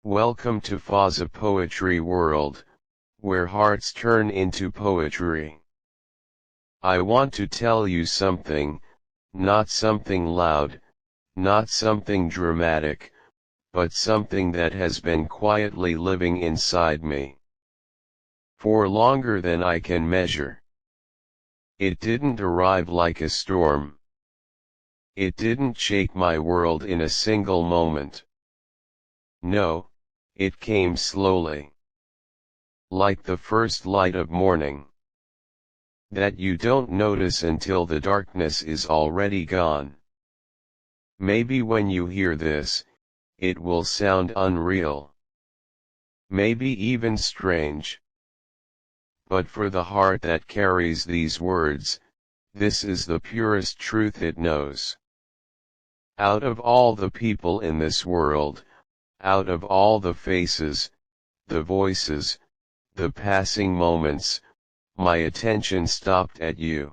Welcome to Fazza Poetry World, where hearts turn into poetry. I want to tell you something, not something loud, not something dramatic, but something that has been quietly living inside me for longer than I can measure. It didn't arrive like a storm. It didn't shake my world in a single moment. No, it came slowly. Like the first light of morning, that you don't notice until the darkness is already gone. Maybe when you hear this, it will sound unreal. Maybe even strange. But for the heart that carries these words, this is the purest truth it knows. Out of all the people in this world, out of all the faces, the voices, the passing moments, my attention stopped at you.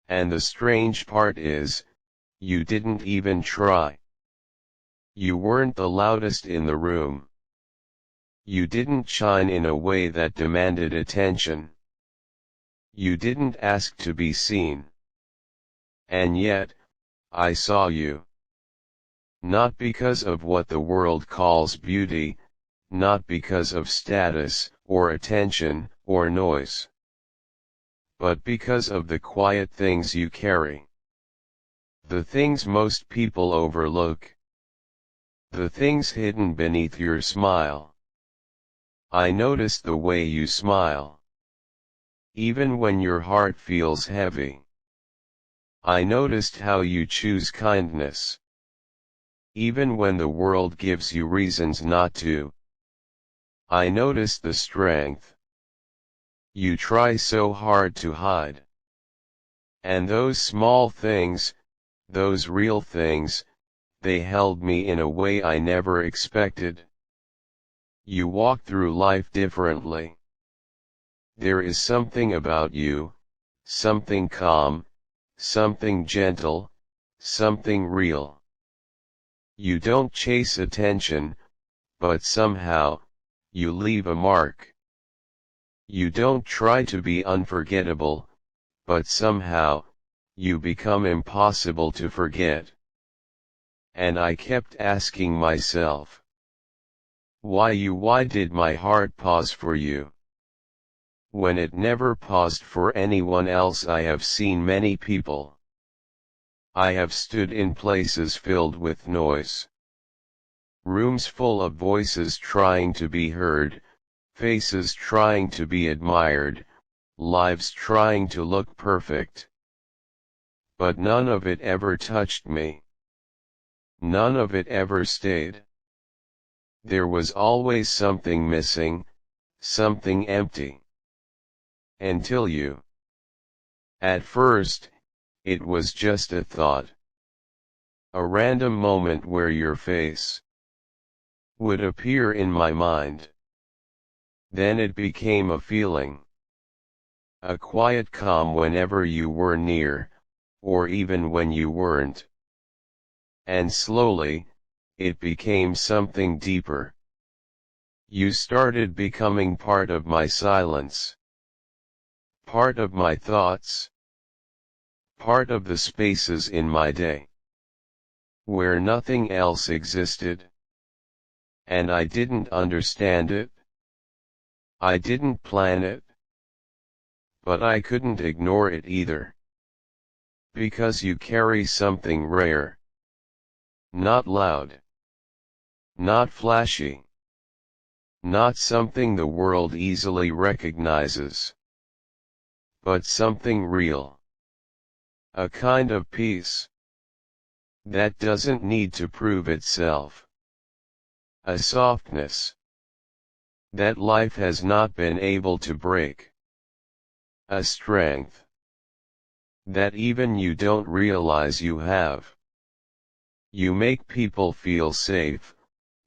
And the strange part is, you didn't even try. You weren't the loudest in the room. You didn't shine in a way that demanded attention. You didn't ask to be seen. And yet, I saw you. Not because of what the world calls beauty, not because of status, or attention, or noise, but because of the quiet things you carry. The things most people overlook. The things hidden beneath your smile. I noticed the way you smile. Even when your heart feels heavy. I noticed how you choose kindness. Even when the world gives you reasons not to. I noticed the strength you try so hard to hide. And those small things, those real things, they held me in a way I never expected. You walk through life differently. There is something about you, something calm, something gentle, something real. You don't chase attention, but somehow, you leave a mark. You don't try to be unforgettable, but somehow, you become impossible to forget. And I kept asking myself, why you? Why did my heart pause for you? When it never paused for anyone else. I have seen many people. I have stood in places filled with noise. Rooms full of voices trying to be heard, faces trying to be admired, lives trying to look perfect. But none of it ever touched me. None of it ever stayed. There was always something missing, something empty. Until you. At first, it was just a thought. A random moment where your face would appear in my mind. Then it became a feeling. A quiet calm whenever you were near, or even when you weren't. And slowly, it became something deeper. You started becoming part of my silence. Part of my thoughts. Part of the spaces in my day. Where nothing else existed. And I didn't understand it. I didn't plan it. But I couldn't ignore it either. Because you carry something rare. Not loud. Not flashy. Not something the world easily recognizes. But something real. A kind of peace that doesn't need to prove itself. A softness that life has not been able to break. A strength that even you don't realize you have. You make people feel safe,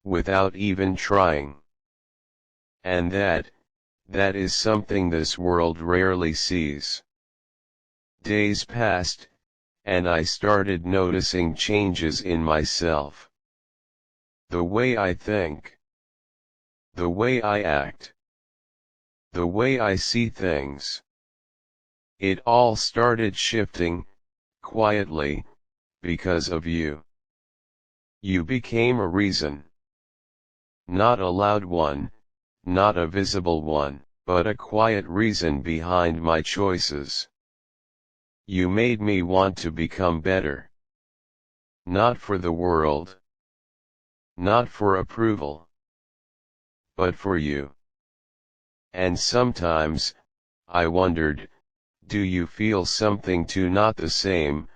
without even trying. And that is something this world rarely sees. Days passed, and I started noticing changes in myself. The way I think. the way I act, the way I see things. It all started shifting, quietly, because of you. You became a reason. Not a loud one, not a visible one, but a quiet reason behind my choices. You made me want to become better. Not for the world. Not for approval. But for you. And sometimes, I wondered, do you feel something too? Not the same,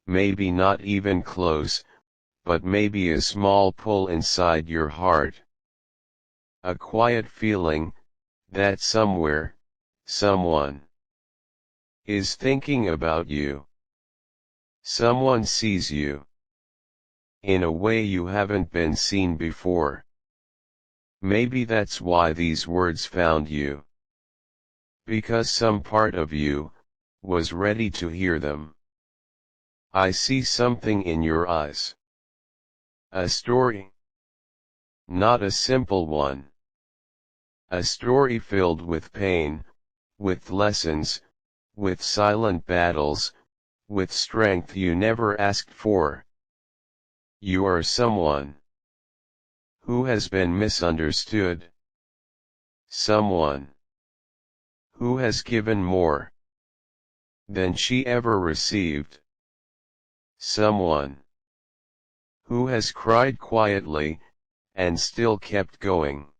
maybe not even close, but maybe a small pull inside your heart. A quiet feeling, that somewhere, someone is thinking about you. Someone sees you in a way you haven't been seen before. Maybe that's why these words found you. Because some part of you was ready to hear them. I see something in your eyes. A story. Not a simple one. A story filled with pain, with lessons, with silent battles, with strength you never asked for. You are someone who has been misunderstood. Someone who has given more than she ever received. Someone who has cried quietly, and still kept going.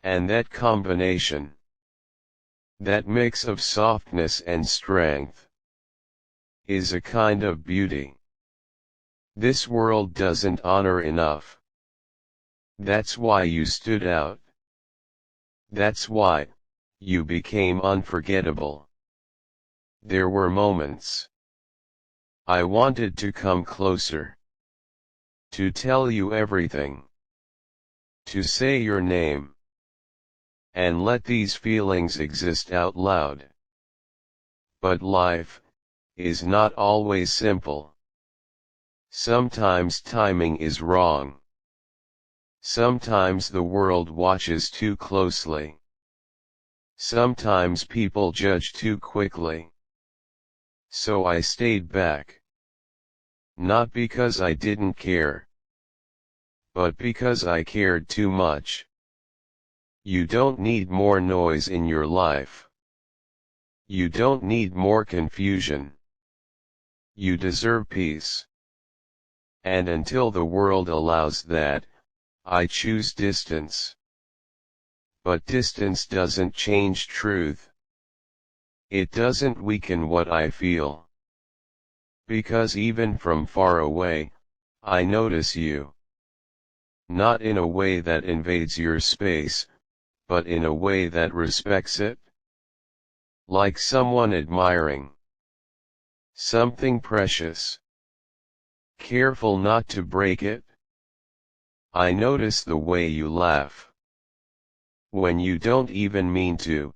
And that combination, that mix of softness and strength, is a kind of beauty this world doesn't honor enough. That's why you stood out. That's why you became unforgettable. There were moments I wanted to come closer, to tell you everything, to say your name, and let these feelings exist out loud. But life is not always simple. Sometimes timing is wrong. Sometimes the world watches too closely. Sometimes people judge too quickly. So I stayed back. Not because I didn't care, but because I cared too much. You don't need more noise in your life. You don't need more confusion. You deserve peace. And until the world allows that, I choose distance. But distance doesn't change truth. It doesn't weaken what I feel. Because even from far away, I notice you. Not in a way that invades your space, but in a way that respects it. Like someone admiring something precious. Careful not to break it. I notice the way you laugh when you don't even mean to.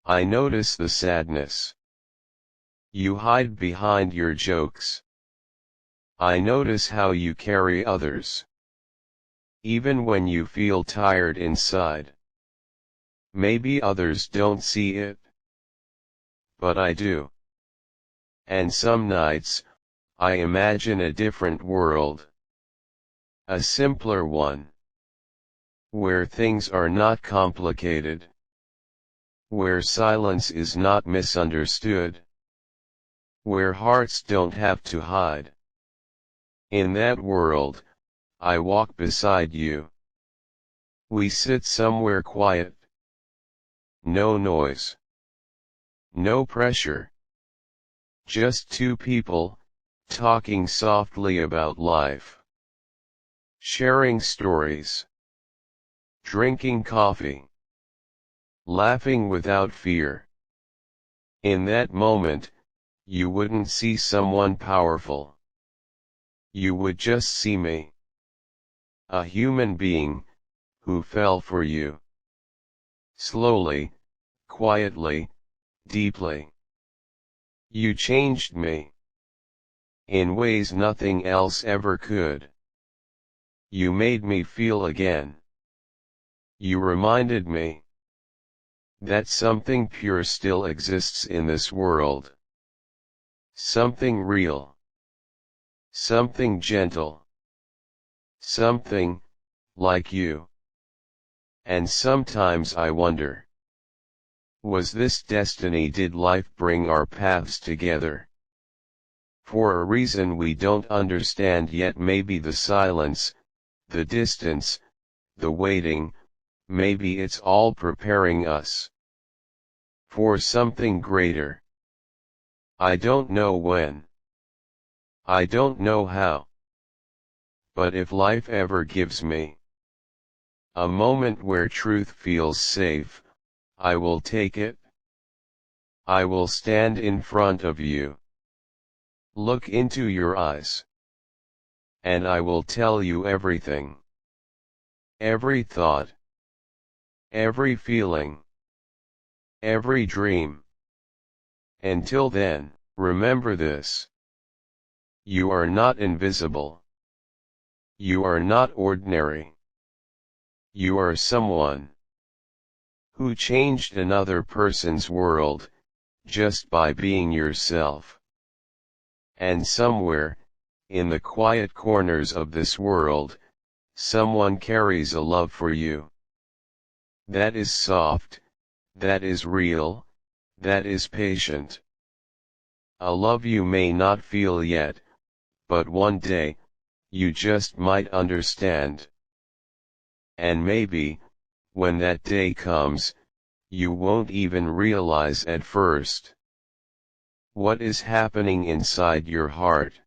I notice the sadness you hide behind your jokes. I notice how you carry others, even when you feel tired inside. Maybe others don't see it, but I do. And some nights, I imagine a different world. A simpler one. Where things are not complicated. Where silence is not misunderstood. Where hearts don't have to hide. In that world, I walk beside you. We sit somewhere quiet. No noise. No pressure. Just two people, talking softly about life. Sharing stories. Drinking coffee. Laughing without fear. In that moment, you wouldn't see someone powerful. You would just see me. A human being, who fell for you. Slowly, quietly, deeply. You changed me. In ways nothing else ever could. You made me feel again. You reminded me that something pure still exists in this world. Something real. Something gentle. Something, like you. And sometimes I wonder, was this destiny? Did life bring our paths together? For a reason we don't understand yet, maybe the silence, the distance, the waiting, maybe it's all preparing us for something greater. I don't know when. I don't know how. But if life ever gives me a moment where truth feels safe, I will take it. I will stand in front of you, look into your eyes, and I will tell you everything. Every thought, every feeling, every dream. Until then, remember this. You are not invisible. You are not ordinary. You are someone who changed another person's world, just by being yourself. And somewhere, in the quiet corners of this world, someone carries a love for you. That is soft, that is real, that is patient. A love you may not feel yet, but one day, you just might understand. And maybe, when that day comes, you won't even realize at first what is happening inside your heart.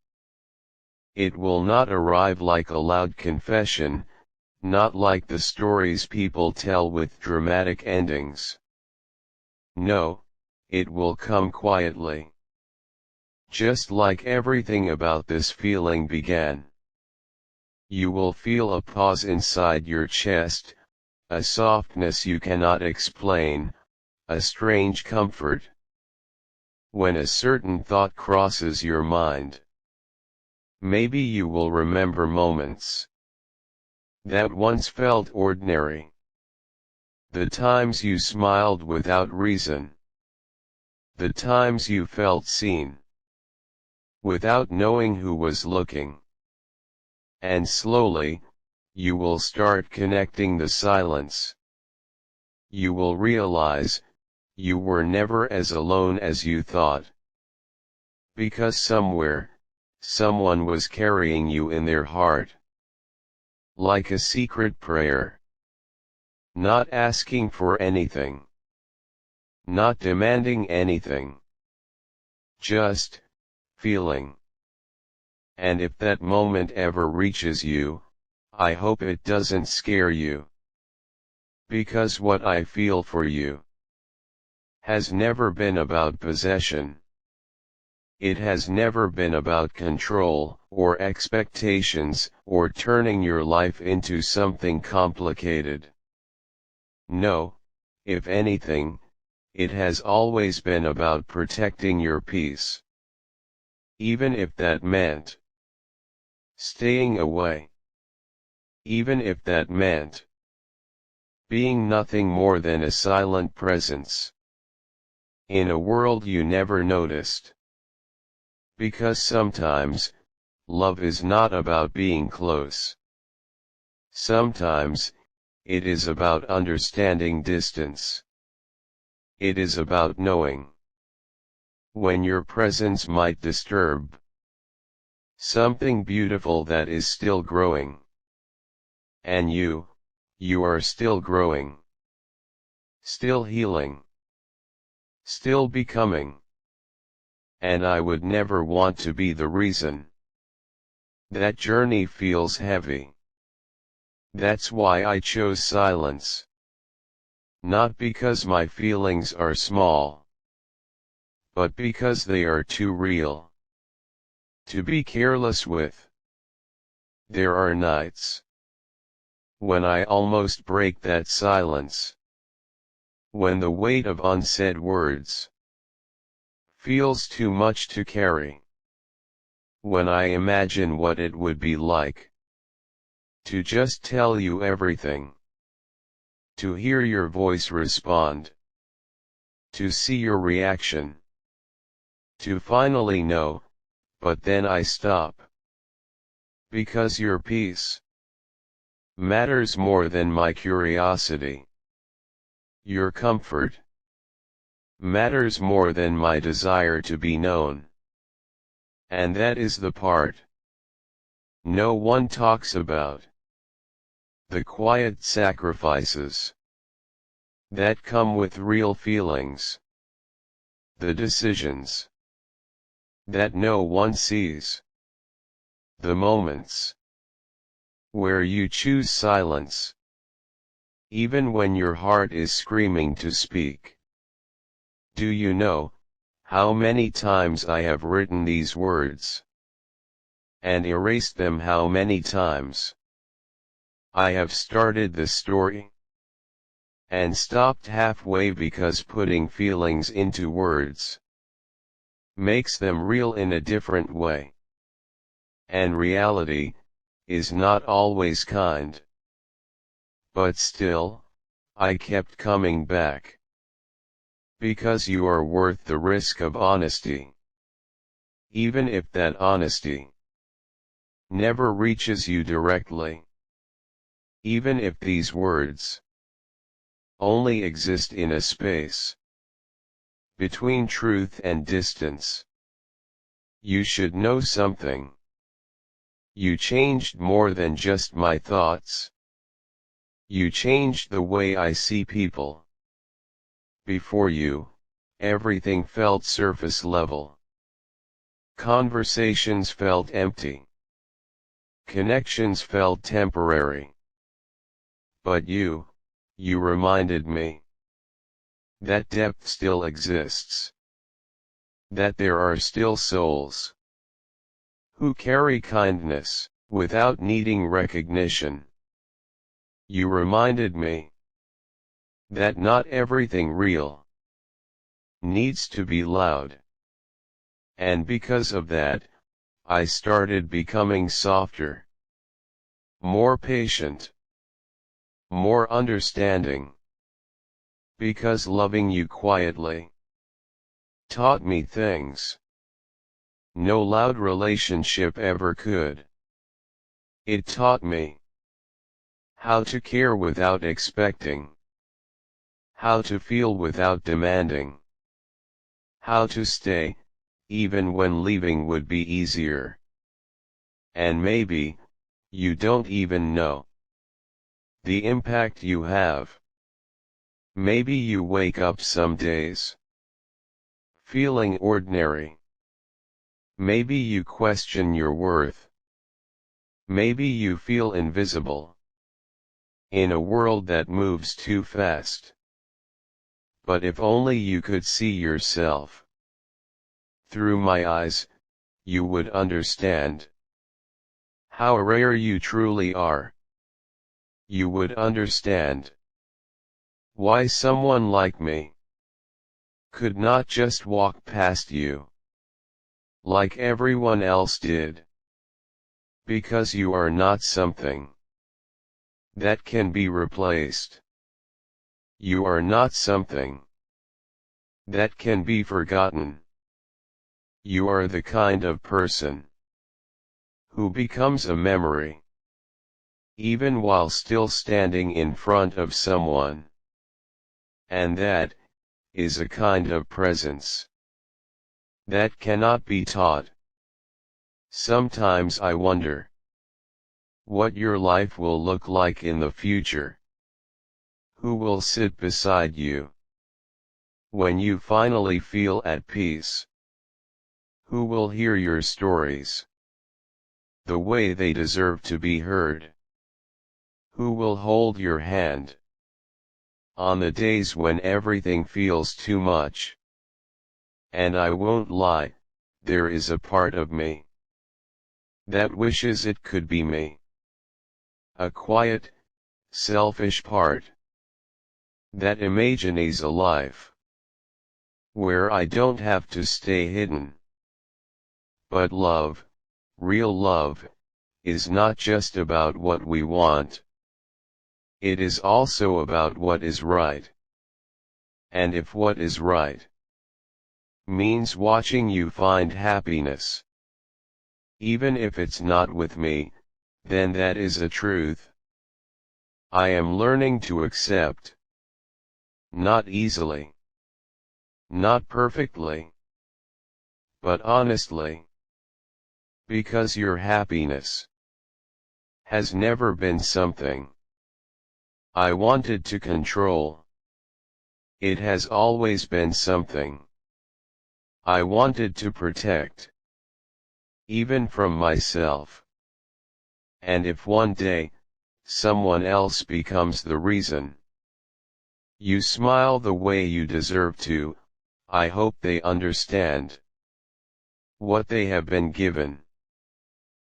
It will not arrive like a loud confession, not like the stories people tell with dramatic endings. No, it will come quietly. Just like everything about this feeling began. You will feel a pause inside your chest, a softness you cannot explain, a strange comfort. When a certain thought crosses your mind, maybe you will remember moments that once felt ordinary. The times you smiled without reason. The times you felt seen, without knowing who was looking. And slowly, you will start connecting the silence. You will realize, you were never as alone as you thought. Because somewhere, someone was carrying you in their heart. Like a secret prayer. Not asking for anything. Not demanding anything. Just feeling. And if that moment ever reaches you, I hope it doesn't scare you. Because what I feel for you has never been about possession. It has never been about control, or expectations, or turning your life into something complicated. No, if anything, it has always been about protecting your peace. Even if that meant staying away. Even if that meant being nothing more than a silent presence in a world you never noticed. Because sometimes, love is not about being close. Sometimes, it is about understanding distance. It is about knowing when your presence might disturb something beautiful that is still growing. And you are still growing. Still healing. Still becoming. And I would never want to be the reason that journey feels heavy. That's why I chose silence. Not because my feelings are small, but because they are too real to be careless with. There are nights when I almost break that silence. When the weight of unsaid words feels too much to carry. When I imagine what it would be like to just tell you everything. to hear your voice respond, to see your reaction, to finally know, but then I stop. Because your peace matters more than my curiosity. Your comfort matters more than my desire to be known. And that is the part no one talks about. The quiet sacrifices that come with real feelings. The decisions that no one sees. The moments where you choose silence, even when your heart is screaming to speak. Do you know how many times I have written these words and erased them? How many times I have started the story and stopped halfway because putting feelings into words makes them real in a different way. And reality is not always kind. But still, I kept coming back. Because you are worth the risk of honesty. Even if that honesty never reaches you directly. Even if these words only exist in a space between truth and distance. You should know something. You changed more than just my thoughts. You changed the way I see people. Before you, everything felt surface level. Conversations felt empty. Connections felt temporary. But you reminded me that depth still exists. That there are still souls who carry kindness without needing recognition. You reminded me that not everything real needs to be loud. And because of that, I started becoming softer, more patient, more understanding. Because loving you quietly taught me things no loud relationship ever could. It taught me how to care without expecting, how to feel without demanding, how to stay, even when leaving would be easier. And maybe, you don't even know the impact you have. Maybe you wake up some days feeling ordinary. Maybe you question your worth. Maybe you feel invisible in a world that moves too fast. But if only you could see yourself through my eyes, you would understand how rare you truly are. You would understand why someone like me could not just walk past you like everyone else did. Because you are not something that can be replaced. You are not something that can be forgotten. You are the kind of person who becomes a memory, even while still standing in front of someone. And that is a kind of presence that cannot be taught. Sometimes I wonder what your life will look like in the future. Who will sit beside you when you finally feel at peace? Who will hear your stories the way they deserve to be heard? Who will hold your hand on the days when everything feels too much? And I won't lie, there is a part of me that wishes it could be me. A quiet, selfish part that imagines a life where I don't have to stay hidden. But love, real love, is not just about what we want. it is also about what is right. And if what is right means watching you find happiness, even if it's not with me, then that is a truth I am learning to accept. Not easily, not perfectly, but honestly. Because your happiness has never been something I wanted to control. It has always been something I wanted to protect, even from myself. And if one day, someone else becomes the reason you smile the way you deserve to, I hope they understand what they have been given.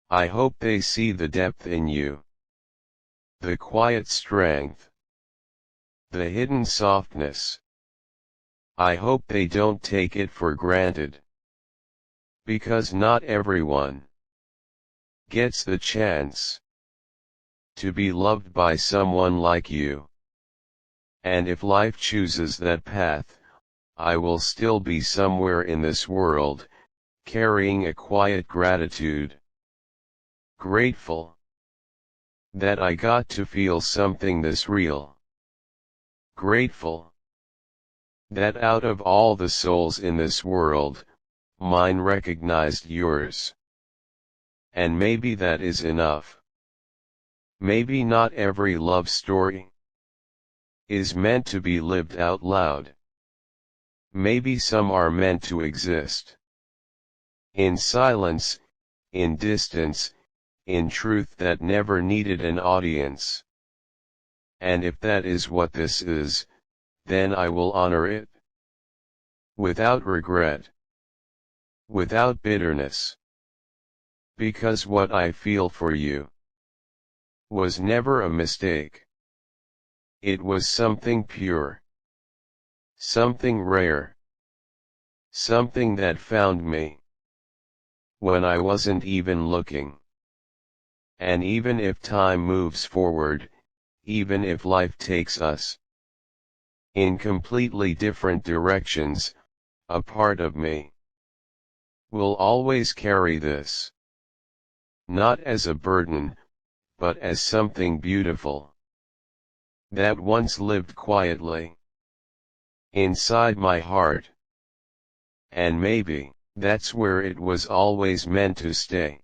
I hope they see the depth in you, the quiet strength, the hidden softness. I hope they don't take it for granted. Because not everyone gets the chance to be loved by someone like you. And if life chooses that path, I will still be somewhere in this world, carrying a quiet gratitude. Grateful that I got to feel something this real. Grateful that out of all the souls in this world, mine recognized yours. And maybe that is enough. Maybe not every love story is meant to be lived out loud. Maybe some are meant to exist in silence, in distance, in truth that never needed an audience. And if that is what this is, then I will honor it. Without regret. Without bitterness. Because what I feel for you was never a mistake. It was something pure. Something rare. Something that found me when I wasn't even looking. And even if time moves forward, even if life takes us in completely different directions, a part of me will always carry this. Not as a burden, but as something beautiful that once lived quietly inside my heart. And maybe that's where it was always meant to stay.